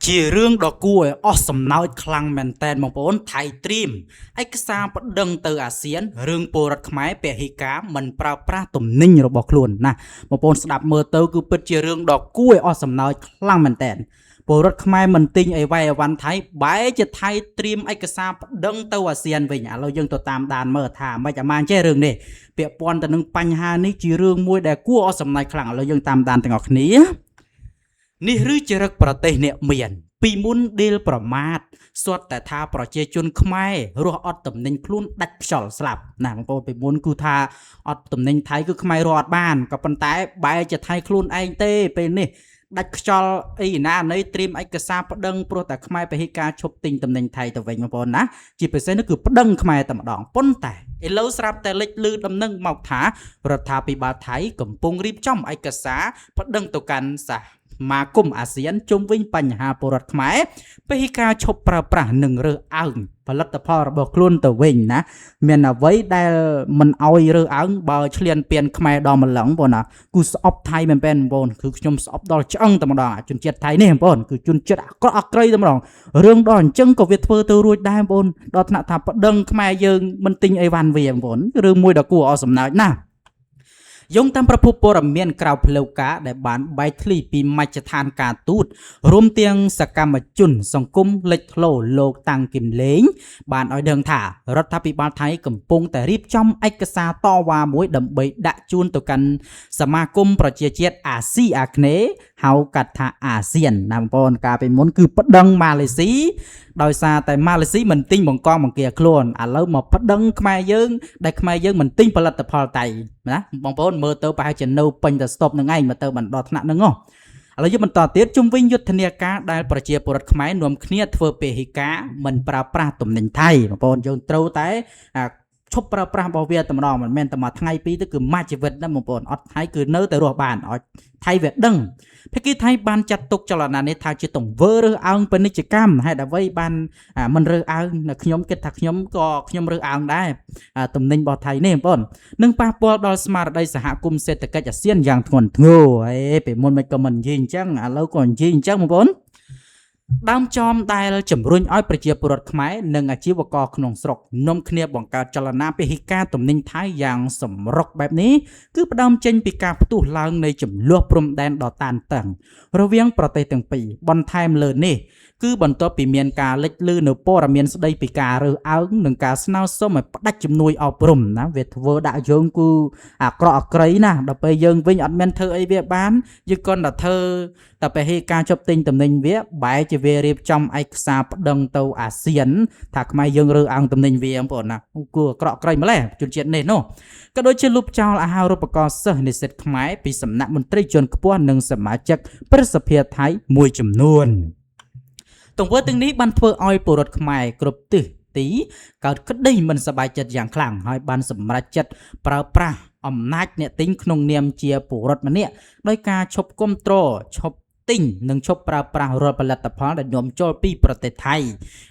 ជារឿងដ៏គួរឲ្យអស់សំណើចខ្លាំងមែនតែនបងប្អូនថៃត្រៀមឯកសារប្តឹងទៅអាស៊ានរឿងពលរដ្ឋខ្មែរពហិការមិនប្រើប្រាស់ទំនិញរបស់ខ្លួនណាបងប្អូនស្ដាប់មើលទៅគឺពិតជារឿងដ៏គួរឲ្យអស់សំណើចខ្លាំងមែនតែនពលរដ្ឋខ្មែរមិនទិញអីវ៉ៃអីវ៉ាន់ថៃបែរជាថៃត្រៀមឯកសារប្តឹងទៅអាស៊ានវិញឥឡូវយើងទៅតាមដានមើលថាមិនអាម៉ានចេះរឿងនេះពាក់ព័ន្ធទៅនឹងបញ្ហានេះជារឿងមួយដែលគួរអស់សំណើចខ្លាំងឥឡូវយើងតាមដានទាំងអស់គ្នានេះឬចរិតប្រទេសអ្នកមានពីមុនដេលប្រមាថសុទ្ធតែថាប្រជាជនខ្មែររស់អត់តំណែងខ្លួនដាច់ខ្យល់ស្លាប់ណាបងប្អូនពីមុនគឺថាអត់តំណែងថៃគឺខ្មែររស់អត់បានក៏ប៉ុន្តែបែរជាថៃខ្លួនឯងទេពេលនេះដាច់ខ្យល់អីណានៃត្រៀមឯកសារប្តឹងព្រោះតែខ្មែរពហិការឈប់ទិញតំណែងថៃទៅវិញបងប្អូនណាជាពិសេសនោះគឺប្តឹងខ្មែរតែម្ដងប៉ុន្តែឥឡូវស្រាប់តែលេចលឺដំណឹងមកថារដ្ឋាភិបាលថៃកំពុងរៀបចំឯកសារប្តឹងទៅកាន់សហមាគមអាស៊ានជុំវិញបញ្ហាពលរដ្ឋខ្មែរពហិការឈប់ប្រើប្រាស់និងរើសអើងផលិតផលរបស់ខ្លួនទៅវិញណាមានអ្វីដែលមិនអោយរើសអើងបើឆ្លៀនពៀនខ្មែរដល់ម្លឹងបងណាគឺស្អប់ថៃមែនបងប្អូនគឺខ្ញុំស្អប់ដល់ឆ្អឹងតែម្ដងជនជាតិថៃនេះបងប្អូនគឺជនជាតិអាក្រក់អក្រៃតែម្ដងរឿងដល់អញ្ចឹងក៏វាធ្វើទៅរួចដែរបងប្អូនដល់ថ្នាក់ថាប្តឹងខ្មែរយើងមិនទិញអីវ៉ាន់វាបងប្អូនរឿងមួយដ៏គួរអស់សំណើចណាស់យោងតាមប្រភពព័ត៌មានក្រៅផ្លូវការដែលបានបែកធ្លាយពីមជ្ឈដ្ឋានការទូតរួមទាំងសកម្មជនសង្គមលេចធ្លោលោកតាំងគឹមលេងបានឲ្យដឹងថារដ្ឋាភិបាលថៃកំពុងតែរៀបចំឯកសារតវ៉ាមួយដើម្បីដាក់ជូនទៅកាន់សមាគមប្រជាជាតិអាស៊ីអាគ្នេយ៍ហៅកាត់ថាអាស៊ានណាបងប្អូនកាលពីមុនគឺប្តឹងម៉ាឡេស៊ីដោយសារតែម៉ាឡេស៊ីមិនទិញបង្កងបង្គាខ្លួនឥឡូវមកប្តឹងខ្មែរយើងដែលខ្មែរយើងមិនទិញផលិតផលថៃណាបងប្អូនមើលទៅប្រហែលជានៅពេញតែស្តុបនឹងឯងមកទៅបានដល់ថ្នាក់ហ្នឹងហ៎ឥឡូវយើងបន្តទៀតជុំវិញយុទ្ធនាការដែលប្រជាពលរដ្ឋខ្មែរនាំគ្នាធ្វើពហិការមិនប្រើប្រាស់ទំនិញថៃបងប្អូនយើងត្រូវតែឈប់ប្រើប្រាស់របស់វាតែម្ដងមិនមែនតែមួយថ្ងៃពីរទៅគឺមួយជីវិតណាបងប្អូនអត់ថៃគឺនៅតែរស់បានឲ្យថៃវាដឹងភាគីថៃបានចាត់ទុកចលនានេះថាជាទង្វើរើសអើងពាណិជ្ជកម្មហេតុអ្វីបានមិនរើសអើងខ្ញុំគិតថាខ្ញុំរើសអើងដែរទំនិញរបស់ថៃនេះបងប្អូននឹងប៉ះពាល់ដល់ស្មារតីសហគមន៍សេដ្ឋកិច្ចអាស៊ានយ៉ាងធ្ងន់ធ្ងរហើយពេលមុនមិនក៏មិននិយាយអញ្ចឹងឥឡូវក៏និយាយអញ្ចឹងបងប្អូនដើមចំដែលជំរុញឲ្យប្រជាពលរដ្ឋខ្មែរនិងអាជីវករក្នុងស្រុកនាំគ្នាបង្កើតចលនាពហិការទំនិញថៃយ៉ាងសម្រុកបែបនេះគឺផ្ដើមចេញពីការផ្ទុះឡើងនៃចំនួនព្រំដែនដ៏តានតឹងរវាងប្រទេសទាំងពីរបន្ថែមលើនេះគឺបន្ទាប់ពីមានការលេចលឺនៅព័ត៌មានស្ដីពីការរើសអើងនិងការស្នើសុំឲ្យផ្ដាច់ជំនួយអប់រំណាវាធ្វើដាក់យើងគឺអាក្រក់អក្រៃណាដល់ពេលយើងវិញអត់មានធ្វើអីវាបានយើងគ្រាន់តែធ្វើតែពហិការជប់ទិញតំណែងវាបែរជាវារៀបចំឯកសារប្តឹងទៅអាស៊ានថាខ្មែរយើងរើសអើងតំណែងវាបងប្អូនណាគួរអាក្រក់ក្រៃម្ល៉េះជនជាតិនេះនោះក៏ដូចជាលុបចោលអាហារូបករណ៍សិស្សនិស្សិតខ្មែរពីសំណាក់មន្ត្រីជាន់ខ្ពស់និងសមាជិកព្រឹទ្ធសភាថៃមួយចំនួនទង្វើទាំងនេះបានធ្វើឲ្យពលរដ្ឋខ្មែរគ្រប់ទិសទីកើតក្តីមិនសប្បាយចិត្តយ៉ាងខ្លាំងហើយបានសម្រេចចិត្តប្រើប្រាស់អំណាចអ្នកទិញក្នុងនាមជាពលរដ្ឋម្នាក់ដោយការឈប់គ្រប់គ្រងឈប់ទិញនិងឈប់ប្រើប្រាស់រាល់ផលិតផលដែលនាំចូលពីប្រទេសថៃ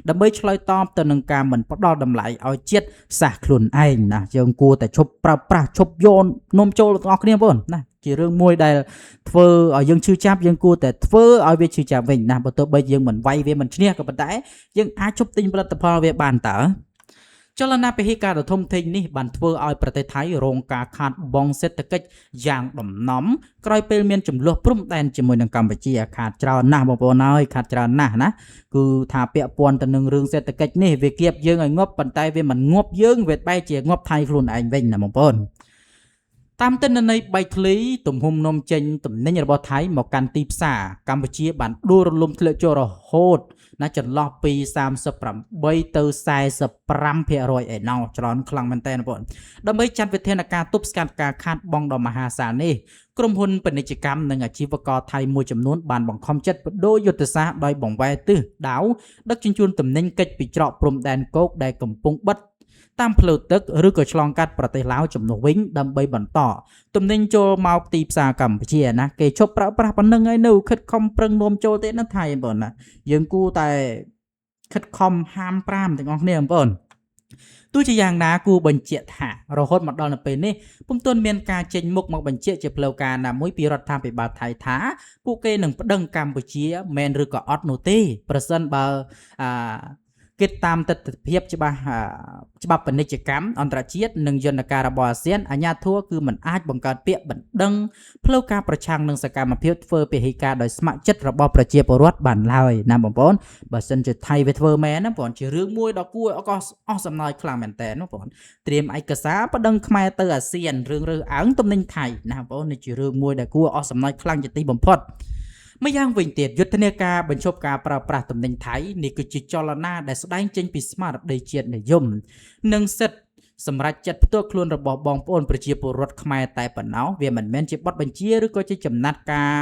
ដើម្បីឆ្លើយតបទៅនឹងការមិនផ្ដល់តម្លៃឲ្យជាតិសាសន៍ខ្លួនឯងណាយើងគួរតែឈប់ប្រើប្រាស់ឈប់យកនាំចូលទាំងអស់គ្នាបងណាជារឿងមួយដែលធ្វើឲ្យយើងឈឺចាប់យើងគួរតែធ្វើឲ្យវាឈឺចាប់វិញណាបើទោះបីយើងមិនវាយវាមិនឈ្នះក៏ប៉ុន្តែយើងអាចឈប់ទិញផលិតផលវាបានតើចលនាពហិការដ៏ធំធេងនេះបានធ្វើឲ្យប្រទេសថៃរងការខាតបង់សេដ្ឋកិច្ចយ៉ាងដំណំក្រោយពេលមានចំនួនព្រំដែនជាមួយនឹងកម្ពុជាខាតច្រើនណាស់បងប្អូនហើយខាតច្រើនណាស់ណាគឺថាពាក់ព័ន្ធទៅនឹងរឿងសេដ្ឋកិច្ចនេះវាគៀបយើងឲ្យងាប់ប៉ុន្តែវាមិនងាប់យើងវាបែរជាងាប់ថៃខ្លួនឯងវិញណាបងប្អូនតាមទិន្នន័យបែកធ្លាយទំហំនាំចេញទំនិញរបស់ថៃមកកាន់ទីផ្សារកម្ពុជាបានដួលរលំធ្លាក់ចូលរហូតណាចន្លោះពី38ទៅ45%ឯណោះច្រើនខ្លាំងមែនតើបងប្អូនដើម្បីចាត់វិធានការទប់ស្កាត់ការខាតបង់ដ៏មហាសាលនេះក្រុមហ៊ុនពាណិជ្ជកម្មនិងអាជីវករថៃមួយចំនួនបានបង្ខំចិត្តបដូរយុទ្ធសាស្ត្រដោយបង្វែរទិសដៅដឹកជញ្ជូនទំនិញកិច្ចពីច្រកព្រំដែនគោកដែលកំពុងបិទតាមផ្លូវទឹកឬក៏ឆ្លងកាត់ប្រទេសឡាវជំនួសវិញដើម្បីបន្តទំនិញចូលមកទីផ្សារកម្ពុជាណាគេឈប់ប្រើប្រាស់ប៉ុណ្្នឹងហើយនៅខិតខំប្រឹងនាំចូលទេណាថៃបងប្អូនណាយើងគួរតែខិតខំហាម5ទាំងអស់គ្នាបងប្អូន ទោះជាយ៉ាងណាគួរបញ្ជាក់ថារហូតមកដល់នៅពេលនេះពុំទាន់មានការចេញមុខមកបញ្ជាក់ជាផ្លូវការណាមួយពីរដ្ឋាភិបាលថៃថាពួកគេនឹងប្តឹងកម្ពុជាមែនឬក៏អត់នោះទេប្រសិនបើអាគិតតាមទស្សនវិជ្ជាច្បាប់ពាណិជ្ជកម្មអន្តរជាតិនិងយន្តការរបស់អាស៊ានអាជ្ញាធរគឺមិនអាចបង្កើតពាក្យបណ្ដឹងផ្លូវការប្រឆាំងនឹងសកម្មភាពធ្វើពហិការដោយស្ម័គ្រចិត្តរបស់ប្រជាពលរដ្ឋបានឡើយណាបងប្អូនបើសិនជាថៃវាធ្វើមែនណាបងប្អូនជារឿងមួយដ៏គួរឲ្យអស់សំណើចខ្លាំងមែនតើណាបងប្អូនត្រៀមឯកសារប្តឹងខ្មែរទៅអាស៊ានរឿងរើសអើងទំនិញថៃណាបងប្អូននេះជារឿងមួយដែលគួរអស់សំណើចខ្លាំងជាទីបំផុតម្យ៉ាងវិញទៀតយុទ្ធនាការបញ្ឈប់ការប្រើប្រាស់ទំនិញថៃនេះគឺជាចលនាដែលស្ដែងចេញពីស្មារតីជាតិនិយមនិងសិទ្ធិសម្រាប់ចិត្តផ្ទាល់ខ្លួនរបស់បងប្អូនប្រជាពលរដ្ឋខ្មែរតែប៉ុណ្ណោះវាមិនមែនជាបទបញ្ជាឬក៏ជាចំណាត់ការ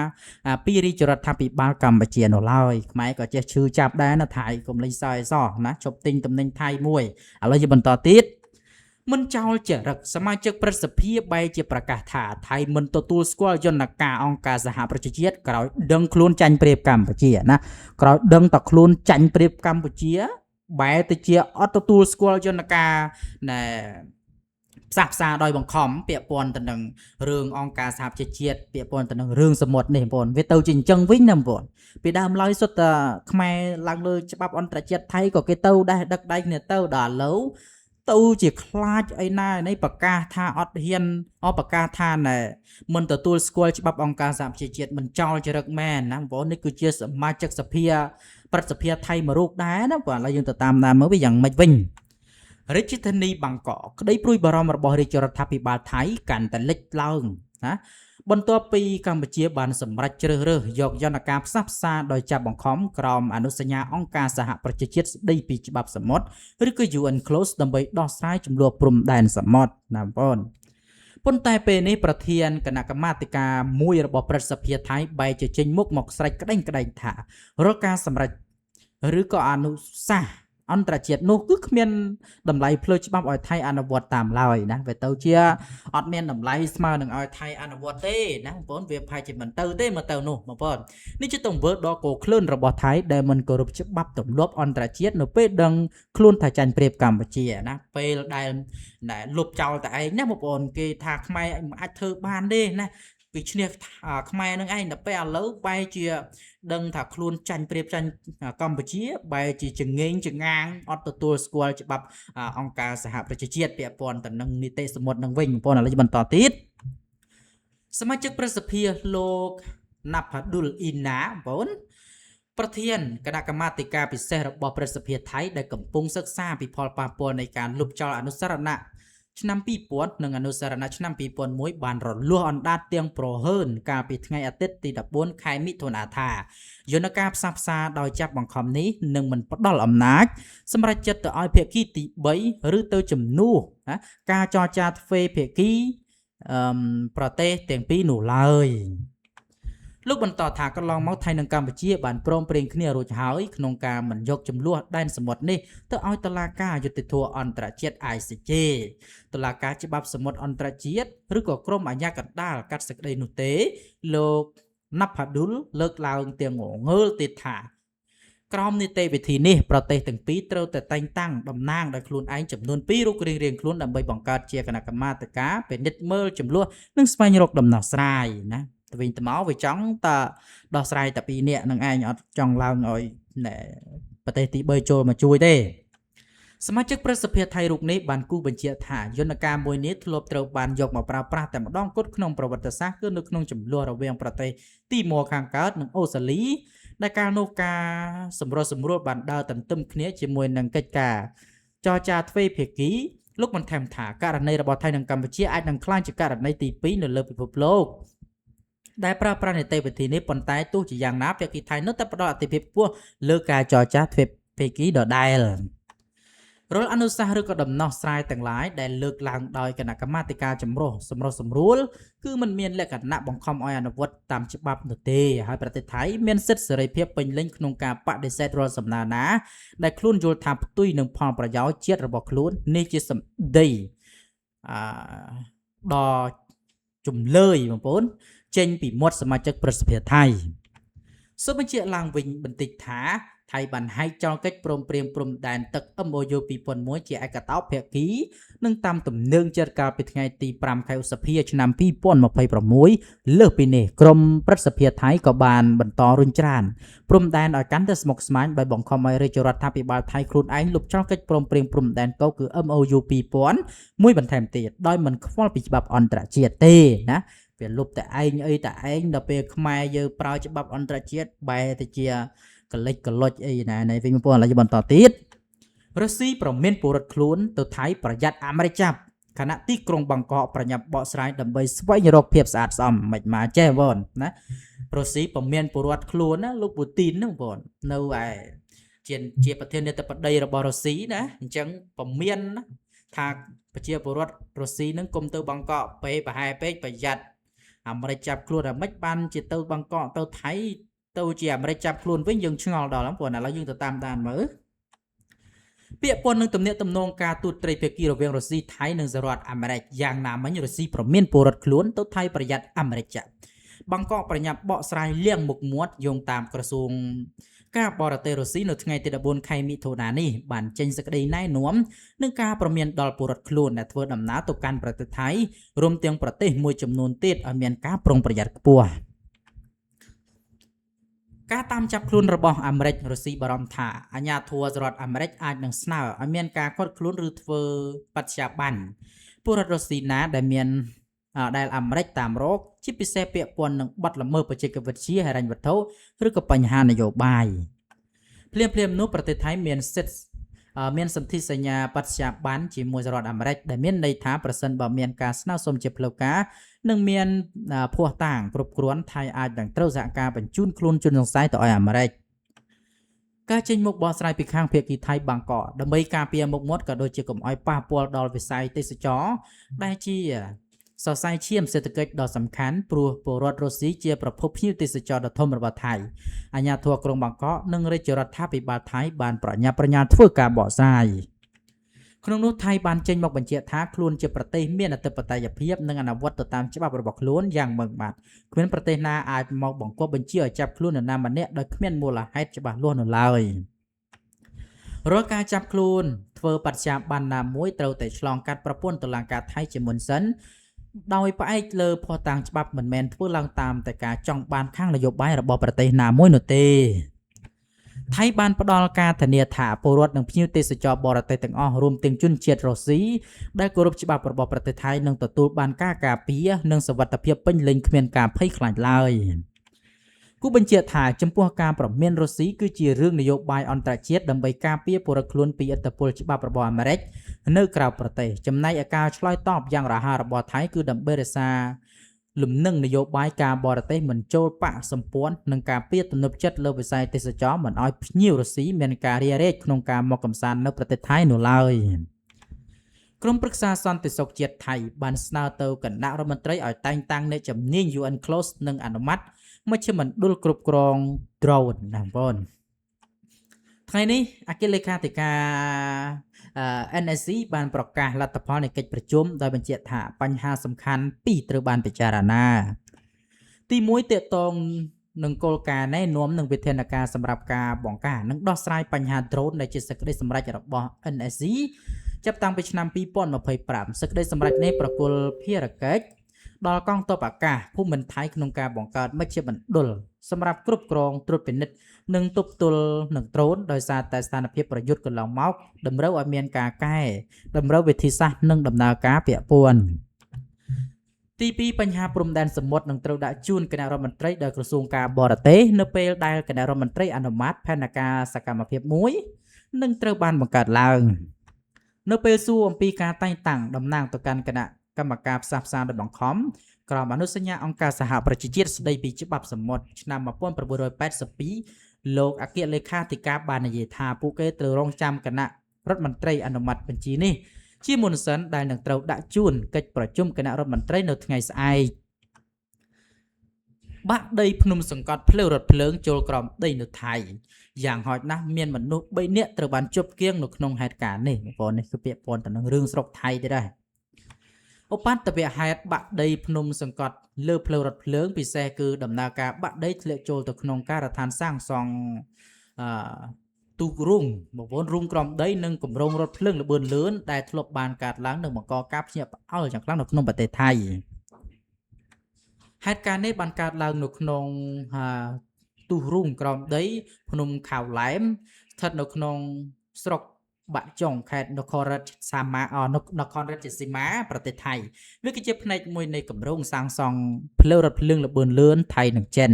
ពីរាជរដ្ឋាភិបាលកម្ពុជានោះឡើយខ្មែរក៏ចេះឈឺចាប់ដែរណាថៃកុំលេងសើចសោះណាជប់ទិញទំនិញថៃមួយឥឡូវយើងបន្តទៀតមិនចោលចរិតសមាជិកប្រសិទ្ធភាពបែរជាប្រកាសថាថៃមិនទទួលស្គាល់យន្តការអង្គការសហប្រជាជាតិក្រោយដឹងខ្លួនចាញ់ប្រៀបកម្ពុជាណាក្រោយដឹងតែខ្លួនចាញ់ប្រៀបកម្ពុជាបែរទៅជាអត់ទទួលស្គាល់យន្តការណែផ្សះផ្សាដោយបង្ខំពាក់ព័ន្ធទៅនឹងរឿងអង្គការសហប្រជាជាតិពាក់ព័ន្ធទៅនឹងរឿងសមុទ្រនេះបងប្អូនវាទៅជាអញ្ចឹងវិញណាបងប្អូនពីដើមឡើយសុទ្ធតែខ្មែរឡើងលើច្បាប់អន្តរជាតិថៃក៏គេទៅដែរដឹកដៃគ្នាទៅដល់ឥឡូវទៅជាខ្លាចអីណានេះប្រកាសថាអត់ហ៊ានប្រកាសថាណែមិនទទួលស្គាល់ច្បាប់អង្គការសហប្រជាជាតិមិនចោលចរិតមែនណាបងប្អូននេះគឺជាសមាជិកសភាប្រសិទ្ធភាពថៃមួយរូបដែរណាបងឥឡូវយើងទៅតាមដានមើលវាយ៉ាងម៉េចវិញរាជធានីបាងកកក្តីព្រួយបារម្ភរបស់រាជរដ្ឋាភិបាលថៃកាន់តែលេចឡើងណាបន្ទាប់ពីកម្ពុជាបានសម្រេចជ្រើសរើសយកយន្តការផ្សះផ្សាដោយចាប់បង្ខំក្រោមអនុសញ្ញាអង្គការសហប្រជាជាតិស្តីពីច្បាប់សមុទ្រឬក៏ UNCLOS ដើម្បីដោះស្រាយចំនួនព្រំដែនសមុទ្រណាបងប្អូនប៉ុន្តែពេលនេះប្រធានគណៈកម្មាធិការមួយរបស់ប្រសិទ្ធភាពថៃបែរជាចេញមុខមកស្រែកក្តែងថារាល់ការសម្រេចឬក៏អនុសាសន៍អន្តរជាតិនោះគឺគ្មានតម្លៃផ្លូវច្បាប់ឲ្យថៃអនុវត្តតាមឡើយណាវាទៅជាអត់មានតម្លៃស្មើនឹងឲ្យថៃអនុវត្តទេណាបងប្អូនវាប្រហែលជាមិនទៅទេមកទៅនោះបងប្អូននេះជាទង្វើដ៏គោក្លឿនរបស់ថៃដែលមិនគោរពច្បាប់ទម្លាប់អន្តរជាតិនៅពេលដឹងខ្លួនថាចាញ់ប្រៀបកម្ពុជាណាពេលដែលលុបចោលតែឯងណាបងប្អូនគេថាខ្មែរមិនអាចធ្វើបានទេណាពីឈ្នះខ្មែរនឹងឯងដល់ពេលឥឡូវបែរជាដឹងថាខ្លួនចាញ់ប្រៀបចាញ់កម្ពុជាបែរជាចងេងចងាងអត់ទទួលស្គាល់ច្បាប់អង្គការសហប្រជាជាតិពាក់ព័ន្ធទៅនឹងនីតិសមុទ្រនឹងវិញបងប្អូនឥឡូវបន្តទៀតសមាជិកប្រសិទ្ធភាពលោកណាប់ផាឌុលអ៊ីណាបងប្អូនប្រធានគណៈកម្មាធិការពិសេសរបស់ប្រសិទ្ធភាពថៃដែលកំពុងសិក្សាពីផលប៉ះពាល់នៃការលុបចោលអនុស្សរណៈឆ្នាំ2000និងអនុស្សរណៈឆ្នាំ2001បានរលាស់អណ្ដាតទាំងប្រហើនកាលពីថ្ងៃអាទិត្យទី14ខែមិថុនាថាយន្តការផ្សះផ្សាដោយចាប់បង្ខំនេះនឹងមិនផ្ដល់អំណាចសម្រាប់ចិត្តទៅឲ្យភាគីទី3ឬទៅជំនួសការចរចាទ្វេភាគីប្រទេសទាំងពីរនោះឡើយលោកបន្តថាកន្លងមកថៃនិងកម្ពុជាបានព្រមព្រៀងគ្នារួចហើយក្នុងការមិនយកចំនួនដែនសមុទ្រនេះទៅឲ្យតុលាការយុត្តិធម៌អន្តរជាតិ ICJ តុលាការច្បាប់សមុទ្រអន្តរជាតិឬក៏ក្រមអាជ្ញាកណ្ដាលកាត់សេចក្តីនោះទេលោកណាប់ផាឌុលលើកឡើងទាំងងើលទៀតថាក្រមនីតិវិធីនេះប្រទេសទាំងពីរត្រូវតែតែងតាំងតំណាងដោយខ្លួនឯងចំនួន2រូបរៀងៗខ្លួនដើម្បីបង្កើតជាគណៈកម្មាធិការពិនិត្យមើលចំនួននិងស្វែងរកដំណោះស្រាយណាទៅវិញទៅមកវាចង់តែដោះស្រាយតែ2នាក់នឹងឯងអត់ចង់ឡើងឲ្យប្រទេសទី3ចូលមកជួយទេសមាជិកប្រសិទ្ធភាពថៃរូបនេះបានគូបញ្ជាក់ថាយន្តការមួយនេះធ្លាប់ត្រូវបានយកមកប្រើប្រាស់តែម្ដងគត់ក្នុងប្រវត្តិសាស្ត្រគឺនៅក្នុងចំនួនរវាងប្រទេសទីម៉ូខាងកើតនិងអូស្ត្រាលីដែលកាលនោះការសម្រុះសម្រួលបានដើរទន្ទឹមគ្នាជាមួយនឹងកិច្ចការចរចាទ្វេភាគីលោកបានថែមថាករណីរបស់ថៃនិងកម្ពុជាអាចនឹងក្លាយជាករណីទី2នៅលើពិភពលោកដែលប្រើប្រាស់នីតិវិធីនេះប៉ុន្តែទោះជាយ៉ាងណាភាគីថៃនៅតែផ្ដល់អាទិភាពខ្ពស់លើការចរចាទ្វេភាគីដដែលរាល់អនុសាសន៍ឬក៏ដំណោះស្រាយទាំងឡាយដែលលើកឡើងដោយគណៈកម្មាធិការសម្រុះសម្រួលគឺมันមានលក្ខណៈបង្ខំឲ្យអនុវត្តតាមច្បាប់នោះទេហើយប្រទេសថៃមានសិទ្ធិសេរីភាពពេញលេញក្នុងការបដិសេធរាល់សំណើណាដែលខ្លួនយល់ថាផ្ទុយនឹងផលប្រយោជន៍ជាតិរបស់ខ្លួននេះជាសម្ដីដ៏ជំលើយបងប្អូនចេញពីមាត់សមាជិកប្រសិទ្ធភាពថៃ សូមបញ្ជាក់ឡើងវិញបន្តិចថាថៃបានហែកចោលកិច្ចព្រមព្រៀងព្រំដែនទឹក MOU 2001ជាឯកតោភាគីនិងតាមទំនើងចិត្តកាលពីថ្ងៃទី5ខែឧសភាឆ្នាំ2026លើសពីនេះក្រមព្រឹទ្ធសភាថៃក៏បានបន្តរុញច្រានព្រំដែនឲ្យកាន់តែស្មុគស្មាញដោយបង្ខំឲ្យរាជរដ្ឋាភិបាលថៃខ្លួនឯងលុបចោលកិច្ចព្រមព្រៀងព្រំដែនកោគឺ MOU 2000មួយបន្ថែមទៀតដោយមិនខ្វល់ពីច្បាប់អន្តរជាតិទេណាវាលុបតែឯងអីតែឯងដល់ពេលខ្មែរយើងប្រើច្បាប់អន្តរជាតិបែរទៅជាកលិចកលុចអីណានេះវិញបងប្អូនឥឡូវបន្តទៀតរុស្ស៊ីប្រមានពលរដ្ឋខ្លួនទៅថៃប្រយ័ត្នអាមេរិកចាប់ខណៈទីក្រុងបាងកកប្រញាប់បកស្រាយដើម្បីស្វែងរកភាពស្អាតស្អំមិនមកចេះបងណារុស្ស៊ីប្រមានពលរដ្ឋខ្លួនណាលោកពូទីនហ្នឹងបងនៅឯជាប្រធានាធិបតីរបស់រុស្ស៊ីណាអញ្ចឹងប្រមានថាប្រជាពលរដ្ឋរុស្ស៊ីហ្នឹងគុំទៅបាងកកពេប្រហែលពេកប្រយ័ត្នអាមេរិកចាប់ខ្លួនអាមិនបានជាទៅបាងកកទៅថៃទៅជាអាមេរិកចាប់ខ្លួនវិញយើងឆ្ងល់ដល់ហ្នឹងព្រោះឥឡូវយើងទៅតាមដានមើលពាក្យពន្ធនឹងទំនាក់ទំនងការទូតត្រីភាគីរវាងរុស្ស៊ីថៃនិងសហរដ្ឋអាមេរិកយ៉ាងណាមិញរុស្ស៊ីប្រមានពលរដ្ឋខ្លួនទៅថៃប្រយ័ត្នអាមេរិកចាប់បាងកកប្រញាប់បកស្រាយលៀងមុខមាត់យោងតាមក្រសួងការបរទេសរុស្ស៊ីនៅថ្ងៃទី14ខែមិថុនានេះបានចេញសេចក្តីណែនាំនឹងការប្រមានដល់ពលរដ្ឋខ្លួនដែលធ្វើដំណើរទៅកាន់ប្រទេសថៃរួមទាំងប្រទេសមួយចំនួនទៀតឲ្យមានការប្រុងប្រយ័ត្នខ្ពស់ការតាមចាប់ខ្លួនរបស់អាមេរិករុស្ស៊ីបារម្ភថាអាញាធរសហរដ្ឋអាមេរិកអាចនឹងស្នើឲ្យមានការឃាត់ខ្លួនឬធ្វើបដិញ្ញាប័ណ្ណពលរដ្ឋរុស្ស៊ីណាដែលអាមេរិកតាមរកជាពិសេសពាក់ព័ន្ធនឹងបទល្មើសបច្ចេកវិទ្យាហិរញ្ញវត្ថុឬក៏បញ្ហានយោបាយភ្លាមនោះប្រទេសថៃមានសន្ធិសញ្ញាបដិញ្ញាប័ណ្ណជាមួយសហរដ្ឋអាមេរិកដែលមានន័យថាប្រសិនបើមានការស្នើសុំជាផ្លូវការនិងមានភស្តុតាងគ្រប់គ្រាន់ថៃអាចនឹងត្រូវសហការបញ្ជូនខ្លួនជនសង្ស័យទៅឲ្យអាមេរិកការចេញមុខបកស្រាយពីខាងភាគីថៃបាងកកដើម្បីការពារមុខមាត់ក៏ដូចជាកុំឲ្យប៉ះពាល់ដល់វិស័យទេសចរដែលជាសរសៃឈាមសេដ្ឋកិច្ចដ៏សំខាន់ព្រោះពលរដ្ឋរុស្ស៊ីជាប្រភពភ្ញៀវទេសចរដ៏ធំរបស់ថៃអាជ្ញាធរក្រុងបាងកកនិងរាជរដ្ឋាភិបាលថៃបានប្រញាប់ប្រញាល់ធ្វើការបកស្រាយក្នុងនោះថៃបានចេញមកបញ្ជាក់ថាខ្លួនជាប្រទេសមានអធិបតេយ្យភាពនិងអនុវត្តទៅតាមច្បាប់របស់ខ្លួនយ៉ាងម៉ឺងម៉ាត់គ្មានប្រទេសណាអាចមកបង្គាប់បញ្ជាឲ្យចាប់ខ្លួននរណាម្នាក់ដោយគ្មានមូលហេតុច្បាស់លាស់នៅឡើយរាល់ការចាប់ខ្លួនធ្វើបដិញ្ញាប័ណ្ណណាមួយត្រូវតែឆ្លងកាត់ប្រព័ន្ធតុលាការថៃជាមុនសិនដោយផ្អែកលើភស្តុតាងច្បាប់មិនមែនធ្វើឡើងតាមតែការចង់បានខាងនយោបាយរបស់ប្រទេសណាមួយនោះទេថៃបានផ្ដល់ការធានាថាពលរដ្ឋនិងភ្ញៀវទេសចរបរទេសទាំងអស់រួមទាំងជនជាតិរុស្ស៊ីដែលគោរពច្បាប់របស់ប្រទេសថៃនឹងទទួលបានការការពារនិងសុវត្ថិភាពពេញលេញគ្មានការភ័យខ្លាចឡើយគូបញ្ជាក់ថាចំពោះការប្រមានរុស្ស៊ីគឺជារឿងនយោបាយអន្តរជាតិដើម្បីការពារពលរដ្ឋខ្លួនពីឥទ្ធិពលច្បាប់របស់អាមេរិកនៅក្រៅប្រទេសចំណែកឯការឆ្លើយតបយ៉ាងរហ័សរបស់ថៃគឺដើម្បីរក្សាលំនឹងនយោបាយការបរទេសមិនចូលបកសម្ព័ន្ធនឹងការពារទំនុកចិត្តលើវិស័យទេសចរមិនឲ្យភ្ញៀវរុស្ស៊ីមានការរារែកក្នុងការមកកម្សាន្តនៅប្រទេសថៃនោះឡើយក្រុមប្រឹក្សាសន្តិសុខជាតិថៃបានស្នើទៅគណៈរដ្ឋមន្ត្រីឲ្យតែងតាំងអ្នកជំនាញ UNCLOS និងអនុម័តមជ្ឈមណ្ឌលគ្រប់គ្រង drone ណាបងប្អូនថ្ងៃនេះអគ្គលេខាធិការNSC បានប្រកាសលទ្ធផលនៃកិច្ចប្រជុំដោយបញ្ជាក់ថាបញ្ហាសំខាន់ពីរត្រូវបានពិចារណាទី1ទាក់ទងនឹងគោលការណ៍ណែនាំនិងវិធានការសម្រាប់ការបង្ការនិងដោះស្រាយបញ្ហា drone ដែលជាសេចក្តីសម្រេចរបស់ NSC ចាប់តាំងពីឆ្នាំ2025សេចក្តីសម្រេចនេះប្រគល់ភារកិច្ចដល់កងទ័ពអាកាសភូមិន្ទថៃក្នុងការបង្កើតមជ្ឈមណ្ឌលសម្រាប់គ្រប់គ្រងត្រួតពិនិត្យនិងទប់ទល់នឹងដ្រូនដោយសារតែស្ថានភាពប្រយុទ្ធកន្លងមកតម្រូវឲ្យមានការកែតម្រូវវិធីសាស្ត្រនិងដំណើរការពាក់ព័ន្ធទី2បញ្ហាព្រំដែនសមុទ្រនឹងត្រូវដាក់ជូនគណៈរដ្ឋមន្ត្រីដោយក្រសួងការបរទេសនៅពេលដែលគណៈរដ្ឋមន្ត្រីអនុម័តផែនការសកម្មភាពមួយនឹងត្រូវបានបង្កើតឡើងនៅពេលសួរអំពីការតែងតាំងតំណាងទៅកាន់គណៈកម្មការផ្សះផ្សាដោយបង្ខំក្រមអនុសញ្ញាអង្គការសហប្រជាជាតិស្តីពីច្បាប់សមុទ្រឆ្នាំ1982លោកអគ្គលេខាធិការបាននិយាយថាពួកគេត្រូវរងចាំគណៈរដ្ឋមន្ត្រីអនុម័តបញ្ជីនេះជាមុនសិនដែលនឹងត្រូវដាក់ជូនកិច្ចប្រជុំគណៈរដ្ឋមន្ត្រីនៅថ្ងៃស្អែកបាក់ដីភ្នំសង្កត់ភ្លើងរថភ្លើងចូលក្រោមដីនៅថៃយ៉ាងហោចណាស់មានមនុស្ស3នាក់ត្រូវបានជាប់គាំងនៅក្នុងហេតុការណ៍នេះបងប្អូននេះគឺពាក់ព័ន្ធទៅនឹងរឿងស្រុកថៃទេដែរ ឧបតវហេតុបាក់ដីភ្នំសង្កត់លើផ្លូវរថភ្លើងពិសេសគឺដំណើរការបាក់ដីធ្លាក់ចូលទៅក្នុងការដ្ឋានសាងសង់អឺទូករុងបងប្អូនរុងក្រំដីនិងគម្រោងរថភ្លើងល្បឿនលឿនដែលធ្លាប់បានកើតឡើងនិងបង្កការភ្ញាក់ផ្អើលយ៉ាងខ្លាំងនៅក្នុងប្រទេសថៃហេតុការណ៍នេះបានកើតឡើងនៅក្នុងទូករុងក្រំដីភ្នំខាវឡែមស្ថិតនៅក្នុងស្រុកបាក់ចុងខេត្តនគររាជសីមាប្រទេសថៃវាគឺជាផ្នែកមួយនៃគម្រោងសាងសង់ផ្លូវរថភ្លើងល្បឿនលឿនថៃនិងចិន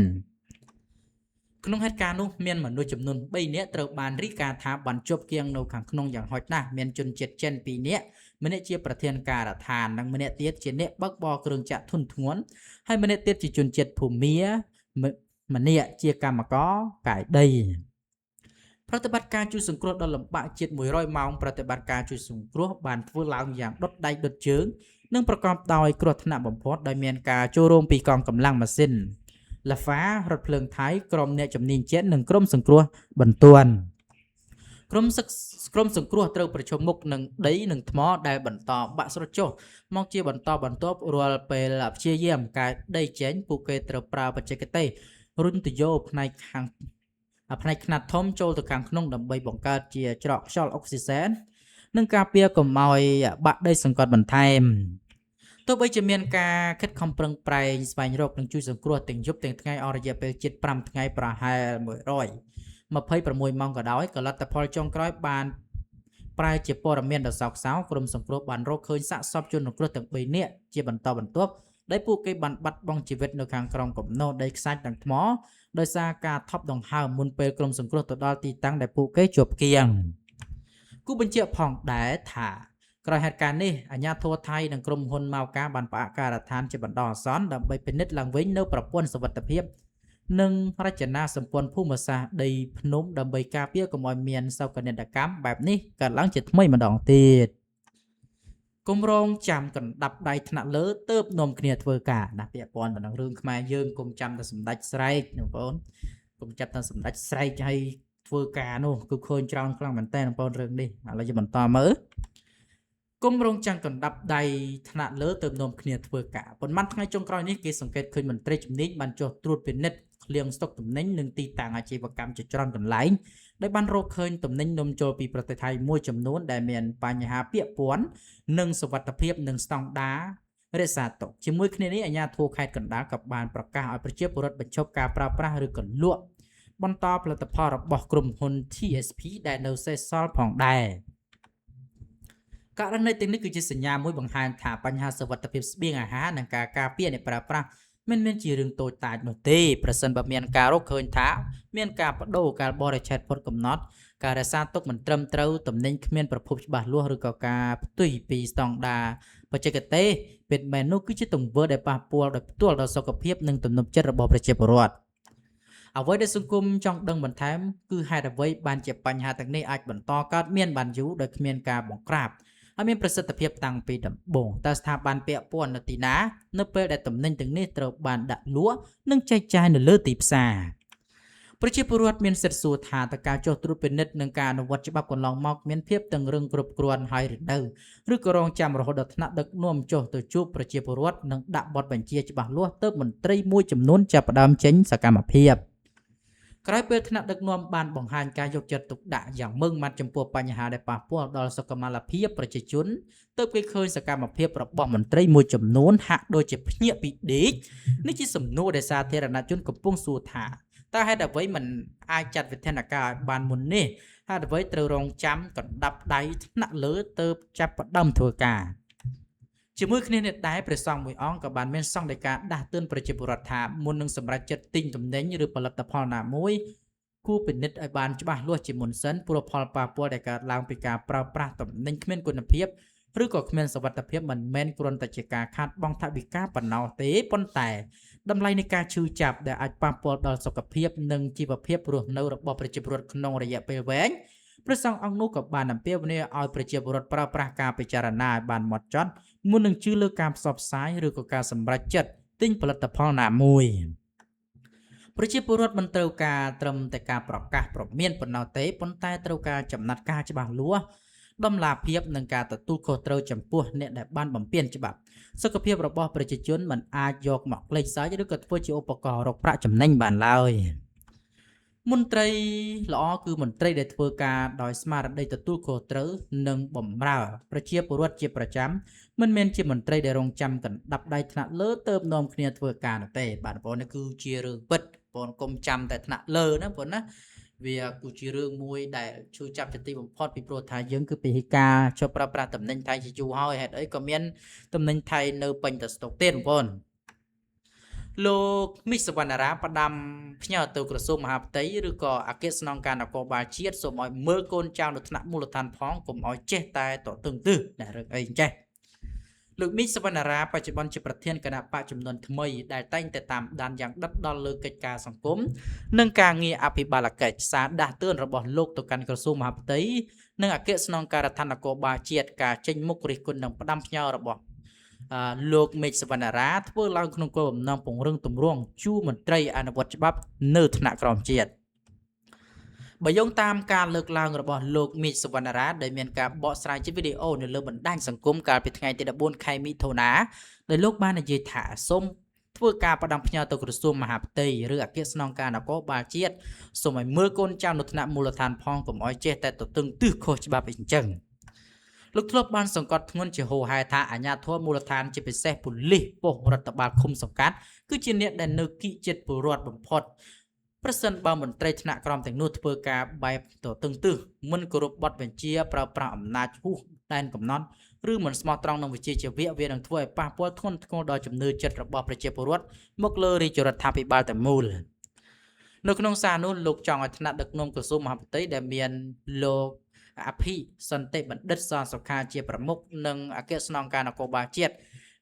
ក្នុងហេតុការណ៍នោះមានមនុស្សចំនួន3នាក់ត្រូវបានរាយការណ៍ថាបានជាប់គាំងនៅខាងក្នុងយ៉ាងហោចណាស់មានជនជាតិចិន2នាក់ម្នាក់ជាប្រធានការដ្ឋាននិងម្នាក់ទៀតជាអ្នកបើកបរគ្រឿងចក្រធុនធ្ងន់ហើយម្នាក់ទៀតជាជនជាតិភូមាម្នាក់ជាកម្មករកាយដីប្រតិបត្តិការជួយសង្គ្រោះដល់លំបាកជិត100ម៉ោងប្រតិបត្តិការជួយសង្គ្រោះបានធ្វើឡើងយ៉ាងដុតដៃដុតជើងនិងប្រកបដោយគ្រោះថ្នាក់បំផុតដោយមានការចូលរួមពីកងកម្លាំងម៉ាស៊ីនឡាហ្វារថភ្លើងថៃក្រុមអ្នកជំនាញជាតិនិងក្រុមសង្គ្រោះបន្ទាន់ក្រុមសង្គ្រោះត្រូវប្រឈមមុខនឹងដីនិងថ្មដែលបន្តបាក់ស្រុតចុះមកជាបន្តបន្ទាប់រាល់ពេលព្យាយាមកែដីចេញពួកគេត្រូវប្រើបច្ចេកទេសរុញទយោផ្នែកខ្នាតធំចូលទៅខាងក្នុងដើម្បីបង្កើតជាច្រកខ្យល់អុកស៊ីសែននិងការពារកុំឲ្យបាក់ដីសង្កត់បន្ថែមទោះបីជាមានការខិតខំប្រឹងប្រែងស្វែងរកនិងជួយសង្គ្រោះទាំងយប់ទាំងថ្ងៃអស់រយៈពេលជិត5ថ្ងៃប្រហែល126ម៉ោងក៏ដោយក៏លទ្ធផលចុងក្រោយបានប្រែជាព័ត៌មានដ៏សោកសៅក្រុមសង្គ្រោះបានរកឃើញសាកសពជនរងគ្រោះទាំង3នាក់ជាបន្តបន្ទាប់ដែលពួកគេបានបាត់បង់ជីវិតនៅខាងក្រោមកំណត់ដីខ្សាច់និងថ្មដោយសារការថប់ដង្ហើមមុនពេលក្រុមសង្គ្រោះទៅដល់ទីតាំងដែលពួកគេជាប់គាំងគូបញ្ជាក់ផងដែរថាក្រោយហេតុការណ៍នេះអាជ្ញាធរថៃនិងក្រុមហ៊ុនម៉ៅកាបានផ្អាកការដ្ឋានជាបណ្ដោះអាសន្នដើម្បីពិនិត្យឡើងវិញនៅប្រព័ន្ធសុវត្ថិភាពនិងរចនាសម្ព័ន្ធភូមិសាស្ត្រដីភ្នំដើម្បីការពារកុំឲ្យមានសោកនាដកម្មបែបនេះកើតឡើងជាថ្មីម្ដងទៀតគម្រោងចាំកណ្ដាប់ដៃថ្នាក់លើទៅនាំគ្នាធ្វើការណាពាក់ព័ន្ធទៅនឹងរឿងខ្មែរយើងគុំចាំតែសម្ដេចស្រែកបងប្អូនគុំចាប់តែសម្ដេចស្រែកឲ្យធ្វើការនោះគឺឃើញច្រើនខ្លាំងមែនតើបងប្អូនរឿងនេះឥឡូវយើងបន្តមើលគម្រោងចាំកណ្ដាប់ដៃថ្នាក់លើទៅនាំគ្នាធ្វើការប៉ុន្មានថ្ងៃចុងក្រោយនេះគេសង្កេតឃើញមន្ត្រីជំនាញបានចុះត្រួតពិនិត្យឃ្លាំងស្តុកទំនិញនិងទីតាំងអាជីវកម្មជាច្រើនកន្លែងដែលបានរកឃើញទំនិញនាំចូលពីប្រទេសថៃមួយចំនួនដែលមានបញ្ហាពាក់ព័ន្ធនិងសុវត្ថិភាពនិងស្តង់ដាររក្សាទុកជាមួយគ្នានេះអាជ្ញាធរខេត្តកណ្ដាលក៏បានប្រកាសឲ្យប្រជាពលរដ្ឋបញ្ឈប់ការប្រើប្រាស់ឬក៏លក់បន្តផលិតផលរបស់ក្រុមហ៊ុន TSP ដែលនៅសេសសល់ផងដែរករណីទាំងនេះគឺជាសញ្ញាមួយបង្ហាញថាបញ្ហាសុវត្ថិភាពស្បៀងអាហារនិងការការពារអ្នកប្រើប្រាស់មិនមែនជារឿងតូចតាចនោះទេប្រសិនបើមានការរកឃើញថាមានការបដូរការបរិច្ឆេទផុតកំណត់ការរក្សាទុកមិនត្រឹមត្រូវទំនិញគ្មានប្រភពច្បាស់លាស់ឬក៏ការផ្ទុយពីស្តង់ដារបច្ចេកទេសពិតមែននោះគឺជាទង្វើដែលប៉ះពាល់ដោយផ្ទាល់ដល់សុខភាពនិងទំនុកចិត្តរបស់ប្រជាពលរដ្ឋអ្វីដែលសង្គមចង់ដឹងបន្ថែមគឺហេតុអ្វីបានជាបញ្ហាទាំងនេះអាចបន្តកើតមានបានយូរដោយគ្មានការបង្ក្រាបឲ្យមានប្រសិទ្ធភាពតាំងពីដំបូងតើស្ថាប័នពាក់ព័ន្ធនៅទីណានៅពេលដែលទំនិញទាំងនេះត្រូវបានដាក់លក់និងចែកចាយនៅលើទីផ្សារប្រជាពលរដ្ឋមានសិទ្ធិសួរថាតើការចុះត្រួតពិនិត្យនិងការអនុវត្តច្បាប់កន្លងមកមានភាពតឹងរឹងគ្រប់គ្រាន់ហើយឬនៅឬក៏រងចាំរហូតដល់ថ្នាក់ដឹកនាំចុះទៅជួបប្រជាពលរដ្ឋនិងដាក់បទបញ្ជាច្បាស់លាស់ទៅមន្ត្រីមួយចំនួនចាប់ផ្ដើមចេញសកម្មភាពក្រោយពេលថ្នាក់ដឹកនាំបានបង្ហាញការយកចិត្តទុកដាក់យ៉ាងម៉ឺងម៉ាត់ចំពោះបញ្ហាដែលប៉ះពាល់ដល់សុខុមាលភាពប្រជាជនទើបគេឃើញសកម្មភាពរបស់មន្ត្រីមួយចំនួនហាក់ដូចជាភ្ញាក់ពីដេកនេះជាសំណួរដែលសាធារណជនកំពុងសួរថាតើហេតុអ្វីមិនអាចចាត់វិធានការឲ្យបានមុននេះហេតុអ្វីត្រូវរងចាំកណ្ដាប់ដៃថ្នាក់លើទើបចាប់ផ្ដើមធ្វើការជាមួយគ្នានេះដែរព្រះសង្ឃមួយអង្គក៏បានមានសង្ឃដីកាដាស់តឿនប្រជាពលរដ្ឋថាមុននឹងសម្រេចចិត្តទិញទំនិញឬផលិតផលណាមួយគួរពិនិត្យឲ្យបានច្បាស់លាស់ជាមុនសិនព្រោះផលប៉ះពាល់ដែលកើតឡើងពីការប្រើប្រាស់ទំនិញគ្មានគុណភាពឬក៏គ្មានសុវត្ថិភាពមិនមែនគ្រាន់តែជាការខាតបង់ថវិកាប៉ុណ្ណោះទេប៉ុន្តែតម្លៃនៃការឈឺចាប់ដែលអាចប៉ះពាល់ដល់សុខភាពនិងជីវភាពរស់នៅរបស់ប្រជាពលរដ្ឋក្នុងរយៈពេលវែងព្រះសង្ឃអង្គនោះក៏បានអំពាវនាវឲ្យប្រជាពលរដ្ឋប្រើប្រាស់ការពិចារណាឲ្យបានហ្មត់ចត់មុននឹងជឿលើការផ្សព្វផ្សាយឬក៏ការសម្រេចចិត្តទិញផលិតផលណាមួយប្រជាពលរដ្ឋមិនត្រូវការត្រឹមតែការប្រកាសព្រមានប៉ុណ្ណោះទេប៉ុន្តែត្រូវការចំណាត់ការច្បាស់លាស់ ដំណាភាពនឹងការទទួលខុសត្រូវចំពោះអ្នកដែលបានបំពេញច្បាប់សុខភាពរបស់ប្រជាជនមិនអាចយកមកលេខសាច់ឬក៏ធ្វើជាឧបករណ៍រកប្រាក់ចំណេញបានឡើយមន្ត្រីល្អគឺមន្ត្រីដែលធ្វើការដោយស្មារតីទទួលខុសត្រូវនិងបម្រើប្រជាពលរដ្ឋជាប្រចាំមិនមែនជាមន្ត្រីដែលរងចាំកណ្ដាប់ដៃថ្នាក់លើទៅនាំគ្នាធ្វើការនោះទេបាទបងប្អូននេះគឺជារឿងពិតបងកុំចាំតែថ្នាក់លើណាបងណាវាគឺជារឿងមួយដែលជួយចាប់ចិត្តទីបំផុតពីព្រោះថាយើងគឺពីហេការចុះប្រើប្រាស់តំណែងថៃជាយូរហើយហេតុអីក៏មានតំណែងថៃនៅពេញទៅស្តុកទៀតបងប្អូនលោកមីសវណ្ណារាផ្ដាំផ្ញើទៅក្រសួងមហាផ្ទៃឬក៏អគ្គស្នងការនគរបាលជាតិសូមឲ្យមើលកូនចៅនៅថ្នាក់មូលដ្ឋានផងកុំឲ្យចេះតែតតឹងទឹះតែរឿងអីចេះលោកមីសវណ្ណារាបច្ចុប្បន្នជាប្រធានគណៈបកចំនួនថ្មីដែលតែងតែតាមដានយ៉ាងដិតដល់លើកិច្ចការសង្គមនិងការងារអភិបាលកិច្ចសារដាស់តឿនរបស់លោកទៅកាន់ក្រសួងមហាផ្ទៃនិងអគ្គស្នងការដ្ឋាននគរបាលជាតិការចេញមុខរិះគន់និងផ្ដាំផ្ញើរបស់លោកមេឃសវណ្ណារាធ្វើឡើងក្នុងគោលបំណងពង្រឹងទម្រង់ជួរមន្ត្រីអនុវត្តច្បាប់នៅថ្នាក់ក្រោមជាតិបើយោងតាមការលើកឡើងរបស់លោកមេឃសវណ្ណារាដែលមានការបកស្រាយជាវីដេអូនៅលើបណ្ដាញសង្គមកាលពីថ្ងៃទី14ខែមិថុនាដែលលោកបាននិយាយថាសូមធ្វើការផ្ដាំផ្ញើទៅក្រសួងមហាផ្ទៃឬអគ្គស្នងការនគរបាលជាតិសូមឲ្យមើលកូនចៅនៅថ្នាក់មូលដ្ឋានផងកុំឲ្យចេះតែទទឹងទឹះខុសច្បាប់អីចឹងលោកធ្លាប់បានសង្កត់ធ្ងន់ជាហូរហែថាអាជ្ញាធរមូលដ្ឋានជាពិសេសប៉ូលីសប៉ុស្តិ៍រដ្ឋបាលឃុំសង្កាត់គឺជាអ្នកដែលនៅគិចិត្តពលរដ្ឋបំផុតប្រសិនបើមន្ត្រីថ្នាក់ក្រោមទាំងនោះធ្វើការបែបទទឹងទឹះមិនគោរពបទបញ្ជាប្រើប្រាស់អំណាចហួសដែនកំណត់ឬមិនស្មោះត្រង់នឹងវិជ្ជាជីវៈវានឹងធ្វើឲ្យប៉ះពាល់ធ្ងន់ធ្ងរដល់ជំនឿចិត្តរបស់ប្រជាពលរដ្ឋមកលើរាជរដ្ឋាភិបាលទាំងមូលនៅក្នុងសារនោះលោកចង់ឲ្យថ្នាក់ដឹកនាំក្រសួងមហាផ្ទៃដែលមានលោកអភិសន្តិបណ្ឌិតសសុខាជាប្រមុខនិងអគ្គស្នងការនគរបាលជាតិ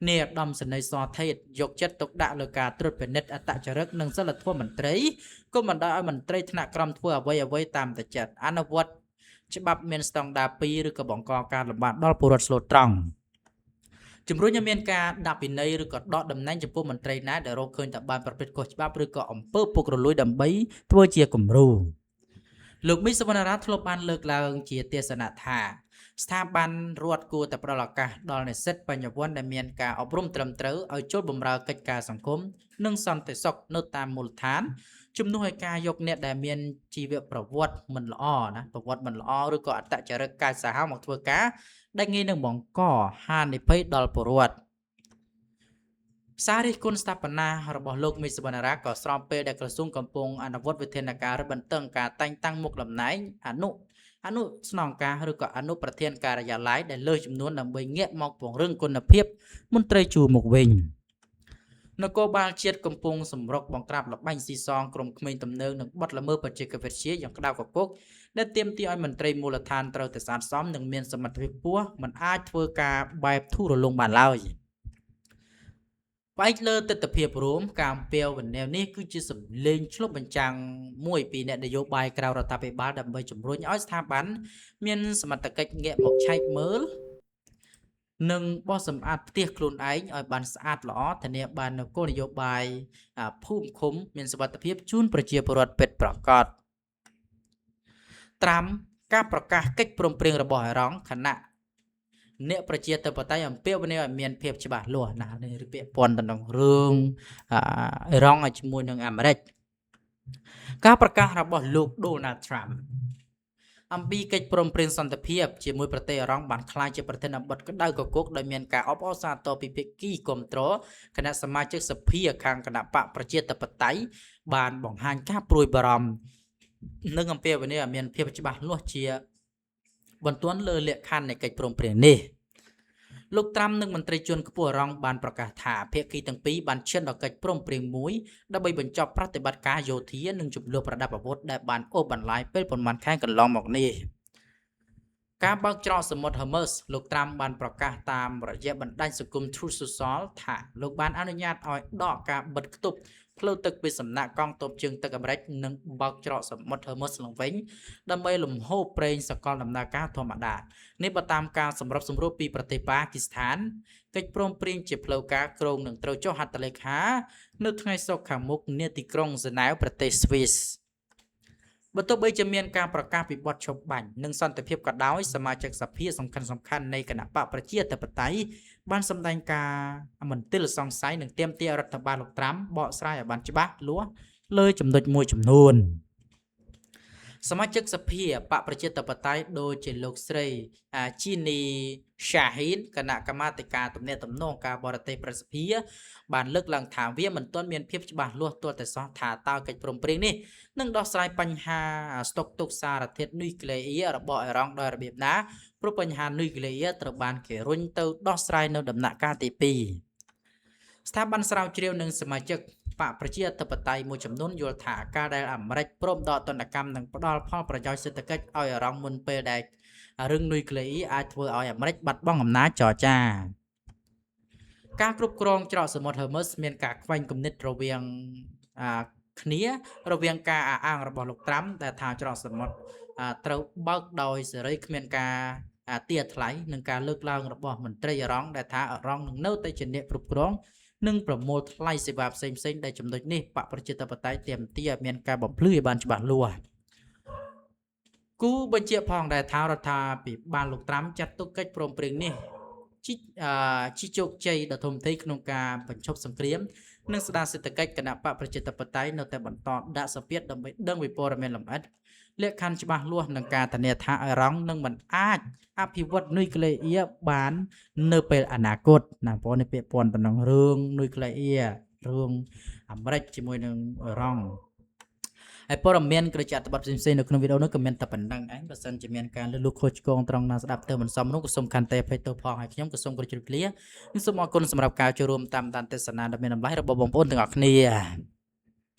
នាយឧត្តមសេនីយ៍សថេតយកចិត្តទុកដាក់លើការត្រួតពិនិត្យអត្តចរិតនិងសិលធម៌មន្ត្រីក៏បណ្ដាលឲ្យមន្ត្រីថ្នាក់ក្រោមធ្វើអ្វីៗតាមតែចិត្តអនុវត្តច្បាប់មានស្តង់ដារ2ឬក៏បង្កការលំបាកដល់ពលរដ្ឋស្លូតត្រង់ជំរុញឲ្យមានការដាក់ពិន័យឬក៏ដកតំណែងចំពោះមន្ត្រីណាដែលរកឃើញថាបានប្រព្រឹត្តខុសច្បាប់ឬក៏អំពើពុករលួយដើម្បីធ្វើជាគំរូលោកមីសវណ្ណារាធ្លាប់បានលើកឡើងជាទេសនាថាស្ថាប័នរដ្ឋគួរតែផ្ដល់ឱកាសដល់និស្សិតបញ្ញវន្តដែលមានការអប់រំត្រឹមត្រូវឲ្យចូលបម្រើកិច្ចការសង្គមនិងសន្តិសុខនៅតាមមូលដ្ឋានជំនួសឲ្យការយកអ្នកដែលមានជីវប្រវត្តិមិនល្អណាប្រវត្តិមិនល្អឬក៏អត្តចរិតកាយសាហាវមកធ្វើការដែលងាយនឹងបង្កហានិភ័យដល់ពលរដ្ឋសាររិះគន់ស្ថាបនារបស់លោកមេសវណ្ណារាក៏ស្របពេលដែលក្រសួងកំពុងអនុវត្តវិធានការរឹតបន្តឹងការតែងតាំងមុខតំណែងអនុស្នងការឬក៏អនុប្រធានការិយាល័យដែលលើសចំនួនដើម្បីងាកមកពង្រឹងគុណភាពមន្ត្រីជួរមកវិញនគរបាលជាតិកំពុងសម្រុកបង្ក្រាបលបាញ់ស៊ីសងក្រុមក្មេងទំនើងនិងបទល្មើសបច្ចេកវិទ្យាយ៉ាងក្តៅគគុកដែលទាមទារឲ្យមន្ត្រីមូលដ្ឋានត្រូវតែស្អាតសមនិងមានសមត្ថភាពខ្ពស់មិនអាចធ្វើការបែបធូររលុងបានឡើយផ្អែកលើទស្សនវិជ្ជារួមការអំពាវនាវនេះគឺជាសម្លេងឆ្លុះបញ្ចាំងមួយពីអ្នកនយោបាយក្រៅរដ្ឋាភិបាលដើម្បីជំរុញឲ្យស្ថាប័នមានសមត្ថកិច្ចងាកមកឆែកមើលនិងបោះសម្អាតផ្ទះខ្លួនឯងឲ្យបានស្អាតល្អធានាបាននូវគោលនយោបាយភូមិឃុំមានសុវត្ថិភាពជូនប្រជាពលរដ្ឋពិតប្រាកដត្រាំការប្រកាសកិច្ចព្រមព្រៀងរបស់អេរ៉ង់គណៈអ្នកប្រជាធិបតេយ្យអំពាវនាវឲ្យមានភាពច្បាស់លាស់ណានេះពាក្យព័ន្ធទៅនឹងរឿងអេរ៉ង់ជាមួយនឹងអាមេរិកការប្រកាសរបស់លោក Donald Trump អំពីកិច្ចព្រមព្រៀងសន្តិភាពជាមួយប្រទេសអេរ៉ង់បានក្លាយជាប្រធានបទក្តៅគគុកដោយមានការអបអរសាទរពីភាគីគាំទ្រគណៈសមាជិកសភាខាងគណៈបកប្រជាធិបតេយ្យបានបង្ហាញការព្រួយបារម្ភនិងអំពាវនាវឲ្យមានភាពច្បាស់លាស់ជាបន្ទាន់លើលក្ខខណ្ឌនៃកិច្ចព្រមព្រៀងនេះលោកត្រាំនិងមន្ត្រីជាន់ខ្ពស់អេរ៉ង់បានប្រកាសថាភាគីទាំងពីរបានឈានដល់កិច្ចព្រមព្រៀងមួយដើម្បីបញ្ចប់ប្រតិបត្តិការយោធានិងជម្លោះប្រដាប់អាវុធដែលបានអូសបន្លាយពេលប៉ុន្មានខែកន្លងមកនេះការបើកច្រកសមុទ្រ Hormuz លោកត្រាំបានប្រកាសតាមរយៈបណ្ដាញសង្គម Truth Social ថាលោកបានអនុញ្ញាតឲ្យដកការបិទគប់ផ្លូវទឹកពីសំណាក់កងទ័ពជើងទឹកអាមេរិកនិងបើកច្រកសមុទ្រ Hormuz ឡើងវិញដើម្បីលំហូរប្រេងសកលដំណើរការធម្មតានេះបើតាមការសម្របសម្រួលពីប្រទេសប៉ាគីស្ថានកិច្ចព្រមព្រៀងជាផ្លូវការក្រុងនឹងត្រូវចុះហត្ថលេខានៅថ្ងៃសុក្រខាងមុខនាទីក្រុងហ្សឺណែវប្រទេសស្វីស បើទោះបីជាមានការប្រកាសពីបទឈប់បាញ់និងសន្តិភាពក៏ដោយសមាជិកសភាសំខាន់នៃគណៈបកប្រជាធិបតេយ្យបានសម្ដែងការមន្ទិលសង្ស័យនិងទាមទាររដ្ឋបាលលោកត្រាំបកស្រាយឲ្យបានច្បាស់លាស់លើចំណុចមួយចំនួនសមាជិកសភាបកប្រជាធិបតេយ្យដូចជាលោកស្រីជីនីសាហ៊ីនគណៈកម្មាធិការទំនាក់ទំនងការបរទេសប្រសិទ្ធិបានលើកឡើងថាវាមិនទាន់មានភាពច្បាស់លាស់ទាល់តែសោះថាតើកិច្ចព្រមព្រៀងនេះនឹងដោះស្រាយបញ្ហាស្តុកទុកសារធាតុនុយក្លេអ៊ែររបស់អ៊ីរ៉ង់ដោយរបៀបណាព្រោះបញ្ហានុយក្លេអ៊ែរត្រូវបានគេរុញទៅដោះស្រាយនៅដំណាក់កាលទី2ស្ថាប័នស្រាវជ្រាវនិងសមាជិកបកប្រជាធិបតេយ្យមួយចំនួនយល់ថាការដែលអាមេរិកព្រមដកទណ្ឌកម្មនិងផ្ដល់ផលប្រយោជន៍សេដ្ឋកិច្ចឲ្យអ៊ីរ៉ង់មុនពេលដែលរឿងនុយក្លេអ៊ែរអាចធ្វើឲ្យអាមេរិកបាត់បង់អំណាចចរចាការគ្រប់គ្រងច្រកសមុទ្រ Hormuz មានការខ្វែងគំនិតរវាងគ្នារវាងការអះអាងរបស់លោកត្រាំដែលថាច្រកសមុទ្រត្រូវបើកដោយសេរីគ្មានការទារថ្លៃនិងការលើកឡើងរបស់មន្ត្រីអ៊ីរ៉ង់ដែលថាអ៊ីរ៉ង់នឹងនៅតែជាអ្នកគ្រប់គ្រងនិងប្រមូលថ្លៃសេវាផ្សេងៗដែលចំណុចនេះបកប្រជាធិបតេយ្យទាមទារឲ្យមានការបំភ្លឺឲ្យបានច្បាស់លាស់គូបញ្ជាក់ផងដែលថារដ្ឋាភិបាលលោកត្រាំចាត់ទុកកិច្ចព្រមព្រៀងនេះជាជោគជ័យដ៏ធំធេងក្នុងការបញ្ឈប់សង្គ្រាមនិងស្ដារសេដ្ឋកិច្ចគណៈបកប្រជាធិបតេយ្យនៅតែបន្តដាក់សម្ពាធដើម្បីដឹងពីព័ត៌មានលម្អិតលក្ខខណ្ឌច្បាស់លាស់នឹងការធានាថាអ៊ីរ៉ង់នឹងមិនអាចអភិវឌ្ឍនុយក្លេអ៊ែរបាននៅពេលអនាគតណាព្រោះនេះពាក្យព័ន្ធតំណងរឿងនុយក្លេអ៊ែររឿងអាមេរិកជាមួយនឹងអ៊ីរ៉ង់ហើយព័ត៌មានក្រចតបတ်ផ្សេងៗនៅក្នុងវីដេអូនេះក៏មានតែប៉ុណ្្នឹងឯងបើសិនជាមានការលើកខូចឆ្គងត្រង់ណាស្ដាប់ទៅមិនសមនោះក៏សូមខន្តីអភ័យទោសផងហើយខ្ញុំក៏សូមគោរពជ្រាបលានិងសូមអរគុណសម្រាប់ការចូលរួមតាមដានទស្សនាដ៏មានតម្លៃរបស់បងប្អូនទាំងអស់គ្នា